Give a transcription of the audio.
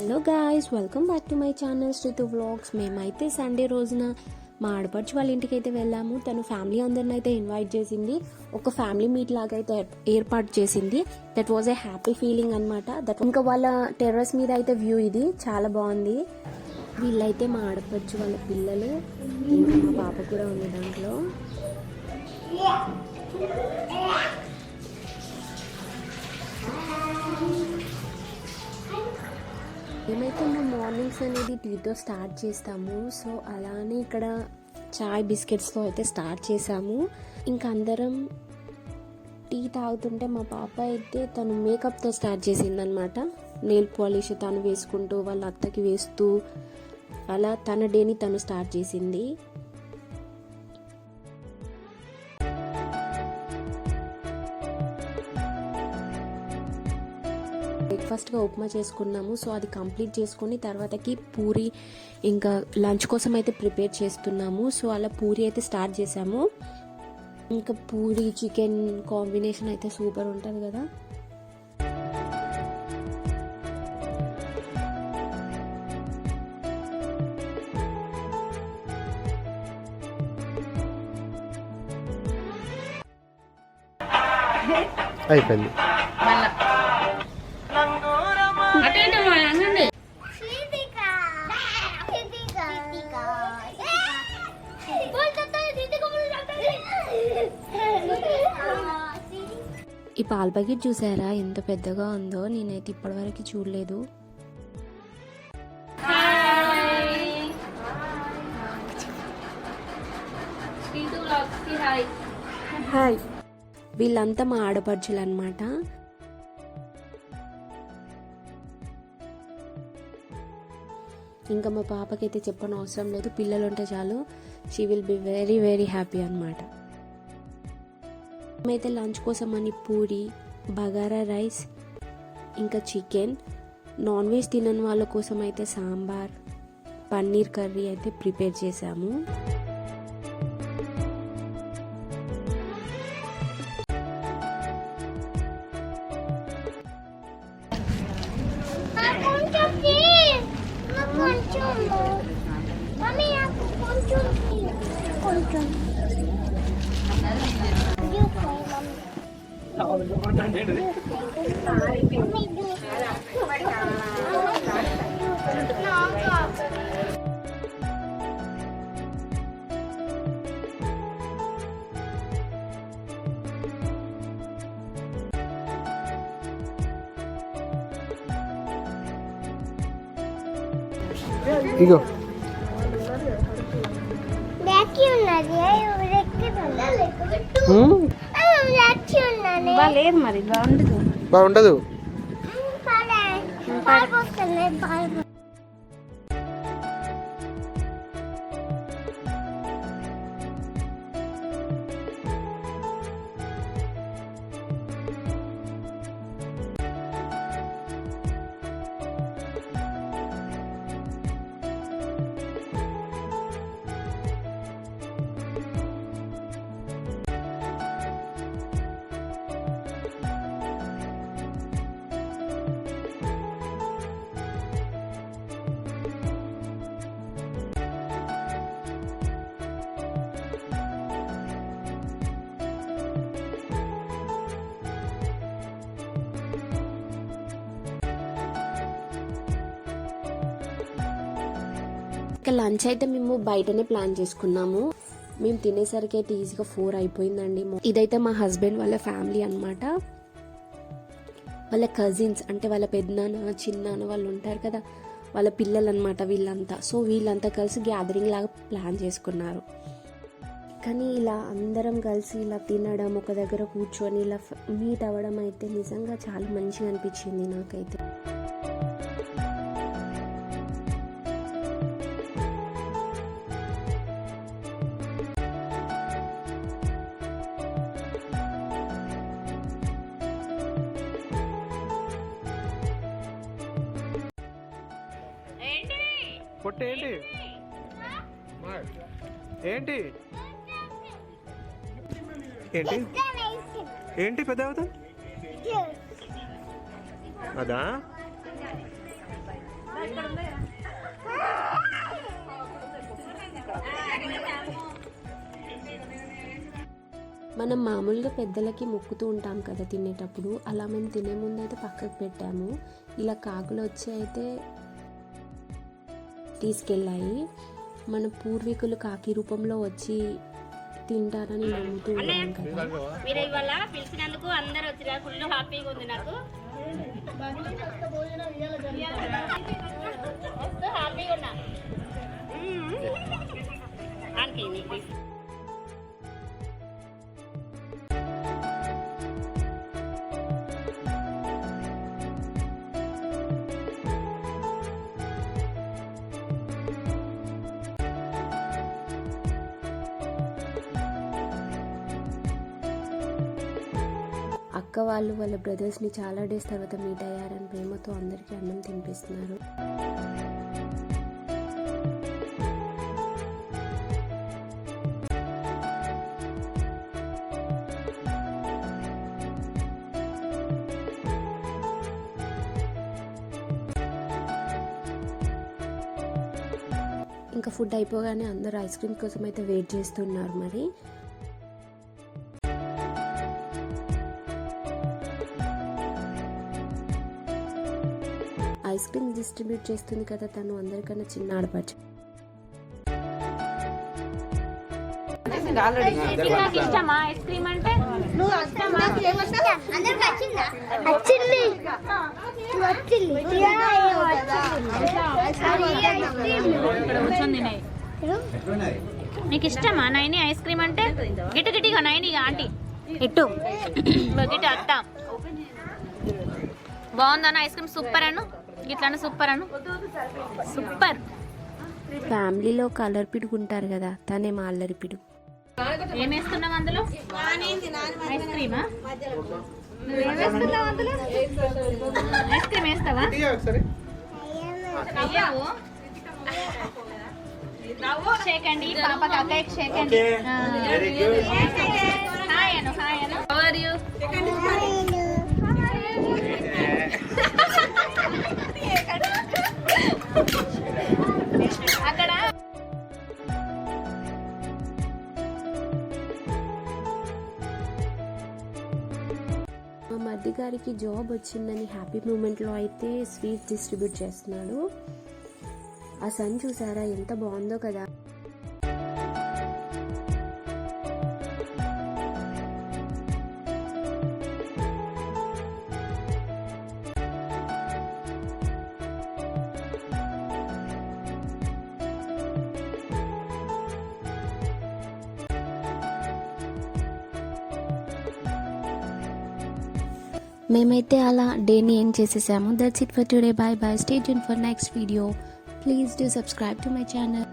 Hello guys, welcome back to my channel Sreetu vlogs. మేమైతే Sunday రోజున మా ఆడపడుచు వాళ్ళ ఇంటికి అయితే వెళ్ళాము. తను ఫ్యామిలీ అందరిని అయితే ఇన్వైట్ చేసింది. ఒక ఫ్యామిలీ మీట్ లాగా అయితే ఏర్పాటు చేసింది. That was a happy feeling అనమాట. దట్ ఇంకా వాళ్ళ టెర్రస్ మీద అయితే వ్యూ ఇది చాలా బాగుంది. వీళ్ళైతే మా ఆడపడుచు వాళ్ళ పిల్లలు, ఇంకా మా పాప కూడా ఉంది దాంట్లో. మేమైతే మేము మార్నింగ్స్ అనేది టీతో స్టార్ట్ చేస్తాము. సో అలానే ఇక్కడ చాయ్ బిస్కెట్స్తో అయితే స్టార్ట్ చేసాము. ఇంకా అందరం టీ తాగుతుంటే మా పాప అయితే తను మేకప్తో స్టార్ట్ చేసిందనమాట. నెయిల్ పాలిష్ తను వేసుకుంటూ వాళ్ళ అత్తకి వేస్తూ అలా తన డేని తను స్టార్ట్ చేసింది. బ్రేక్ఫాస్ట్గా ఉప్మా చేసుకున్నాము. సో అది కంప్లీట్ చేసుకుని తర్వాతకి పూరి ఇంకా లంచ్ కోసం అయితే ప్రిపేర్ చేస్తున్నాము. సో అలా పూరి అయితే స్టార్ట్ చేసాము. ఇంకా పూరి చికెన్ కాంబినేషన్ అయితే సూపర్ ఉంటుంది కదా. అయిపోయింది. ఈ పాల ప్యాకెట్ చూసారా ఎంత పెద్దగా ఉందో? నేనైతే ఇప్పటివరకు చూడలేదు. హాయ్, వీళ్ళంతా మా ఆడపడుచులు అన్నమాట. ఇంకా మా పాపకైతే చెప్పని అవసరం లేదు, పిల్లలు ఉంటే చాలు she will be very very happy అనమాట. మేమైతే లంచ్ కోసం అని పూరి, బగారా రైస్, ఇంకా చికెన్, నాన్ వెజ్ తినని వాళ్ళ కోసం అయితే సాంబార్, పన్నీర్ కర్రీ అయితే ప్రిపేర్ చేసాము. ఇగో లేదు మరి బాగుండదు. లంచ్ అయితే మేము బయటనే ప్లాన్ చేసుకున్నాము. మేము తినేసరికి అయితే ఈజీగా 4 అయిపోయిందండి. ఇదైతే మా హస్బెండ్ వాళ్ళ ఫ్యామిలీ అన్నమాట. వాళ్ళ కజిన్స్ అంటే వాళ్ళ పెద్దనాన్న, చిన్నాన్న వాళ్ళు ఉంటారు కదా, వాళ్ళ పిల్లలు అనమాట వీళ్ళంతా. సో వీళ్ళంతా కలిసి గ్యాదరింగ్ లాగా ప్లాన్ చేసుకున్నారు. కానీ ఇలా అందరం కలిసి ఇలా తినడం, ఒక దగ్గర కూర్చొని ఇలా మీట్ అవ్వడం అయితే నిజంగా చాలా మంచిగా అనిపించింది నాకైతే. ఏంటి ఏంటి ఏంటి ఏంటి పెద్ద అవుతా అదా మనం మామూలుగా పెద్దలకి మొక్కుతూ ఉంటాం కదా తినేటప్పుడు, అలా మేము తినే ముందు అయితే పక్కకు పెట్టాము. ఇలా కాకులు వచ్చి అయితే తీసుకెళ్ళాయి. మన పూర్వీకులు కాకి రూపంలో వచ్చి తింటారని నమ్ముతూ ఉంటాం కదా. మీరు ఇవాళ పిలిచినందుకు అందరూ వచ్చిన ఫుల్ హ్యాపీగా ఉంది నాకు. హ్యాపీగా ఉన్నా. అక్క వాళ్ళు వాళ్ళ బ్రదర్స్ని చాలా డేస్ తర్వాత మీట్ అయ్యారని ప్రేమతో అందరికీ అన్నం తినిపిస్తున్నారు. ఇంకా ఫుడ్ అయిపోగానే అందరూ ఐస్ క్రీమ్ కోసం అయితే వెయిట్ చేస్తున్నారు. మరి ఐస్ క్రీమ్ డిస్ట్రిబ్యూట్ చేస్తుంది కదా తను, అందరికన్నా చిన్న ఆడపడుచు. నాకు ఇష్టమా ఐస్ క్రీమ్ అంటే? నీకు ఇష్టమా నైని ఐస్ క్రీమ్ అంటే? గిట్టు గిట్టిగా నైనిగా ఆంటీ ఇట్టు గిట్టు అత్త బాగుందన్న ఐస్ క్రీమ్ సూపర్ అను, ఇట్లా సూపర్ అను, సూపర్. ఫ్యామిలీలో కలర్ పిడుగుంటారు కదా, తనే మా అల్లరి పిడుగు. ఏమేస్తున్నావు అందులో? ఐస్ క్రీమా? ఐస్ క్రీమ్ వేస్తావా? షేకండి పాపకి అక్కయ్యకి షేకండి. Hi Anu, hi Anu. How are you? అక్కడ మా మధ్య గారికి జాబ్ వచ్చిందని హ్యాపీ మూమెంట్లో అయితే స్వీట్స్ డిస్ట్రిబ్యూట్ చేస్తున్నాడు. ఆ సన్ చూసారా ఎంత బాగుందో కదా. మేమైతే అలా డేని ఏం చేసేసాము. That's it for today. By by. Stay tune for next video. Please do subscribe to my channel.